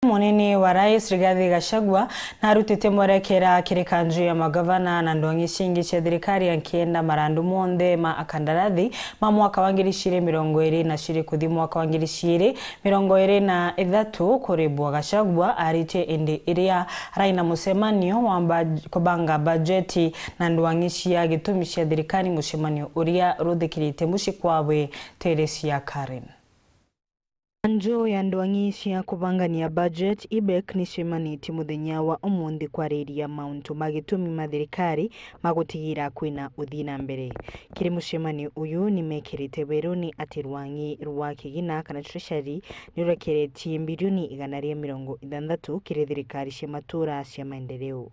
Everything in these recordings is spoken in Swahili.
munini wa rais Rigathi Gachagua narutite mwerekera kirikanju ya magavana na ndongi shingi cha thirikari ankienda marandu monde ma Akandarathi ma mwaka wa 2020 kuthi mwaka wa 2023 kuribwa. Gachagua arite indi iria raina musemanio wa kubanga bajeti na ndwangishi ya gitumi cia thirikari, musemanio uria ruthikirite mushikwawe THIRIKARI. Anjo ya ndwangishi ya kubangania budget IBEC ni shemaniti muthenya wa umuthi kwariria mauntu magitumi ma thirikari magutigira kwina uthina mbere. Kiri mushemani uyu ni mekirite weruni ati rwangi rwa kigina kana treasury ni rurekeretie bilioni 160 kiri thirikari cia matura cia maendeleo.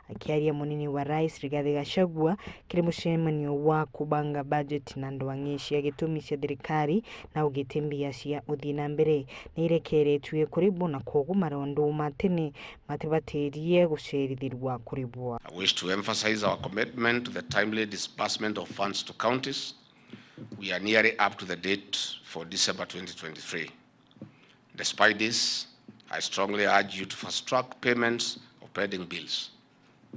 Akiaria munini wa rais Rigathi Gachagua kiri mushemani wa kubanga budget na ndwangishi ya gitumi cia thirikari na ugite mbia cia uthina mbere nirekeretwe kuribwo na kogu marandu matene matibatirie gucerithirwa kuribwa. I wish to emphasize our commitment to the timely disbursement of funds to counties. We are nearly up to the date for December 2023. Despite this, I strongly urge you to fast-track payments of pending bills.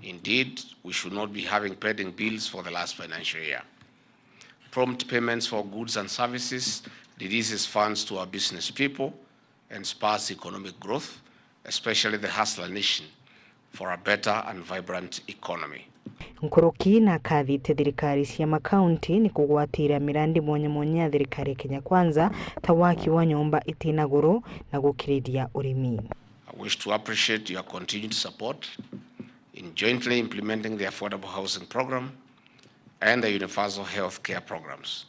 Indeed, we should not be having pending bills for the last financial year. Prompt payments for goods and services releases funds to our business people and spurs economic growth, especially the hustler nation, for a better and vibrant economy. Nkuruki na kathite thirikari cia MAKAUNTI ni kugwatira mirandi mwanya ya thirikari Kenya Kwanza ta waki wa nyomba itina goro na gukiriria urimi. I wish to appreciate your continued support in jointly implementing the affordable housing program and the universal health care programs.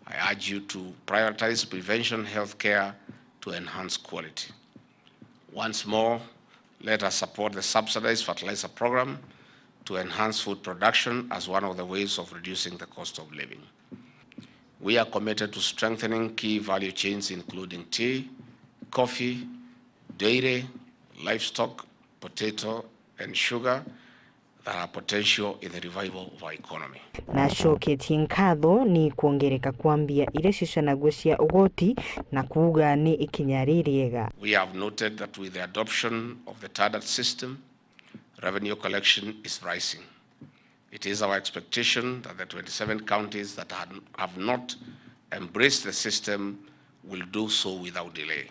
I urge you to prioritize prevention health care to enhance quality. Once more, let us support the subsidized fertilizer program to enhance food production as one of the ways of reducing the cost of living. We are committed to strengthening key value chains including tea, coffee, dairy, livestock, potato, and sugar that have potential in the revival of our economy. Na shoketi nkatho ni kuongereka kwambia ile cicanaguo cia ugoti na kuga ni ikinyaririega. We have noted that with the adoption of the TADAT system, revenue collection is rising. It is our expectation that the 27 counties that have not embraced the system will do so without delay.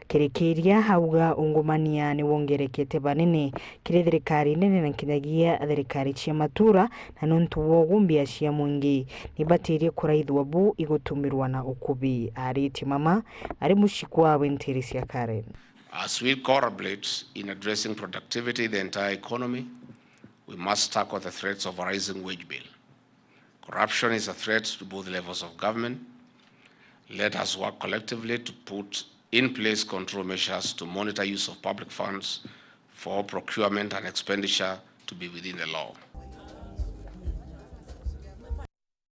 KUREKERIA hauga ungumania ni wongerekete banene kiri thirikari nene na kinyagia thirikari cia matura na nuntu wogumbia cia mwingi ni batirie kuraithwa bu igutumirwa na ukubi. Ariti mama ari mushikwa wentiri cia Karen. As we collaborate in addressing productivity in the entire economy, we must tackle the threats of a rising wage bill. Corruption is a threat to both levels of government. Let us work collectively to put in place control measures to monitor use of public funds for procurement and expenditure to be within the law.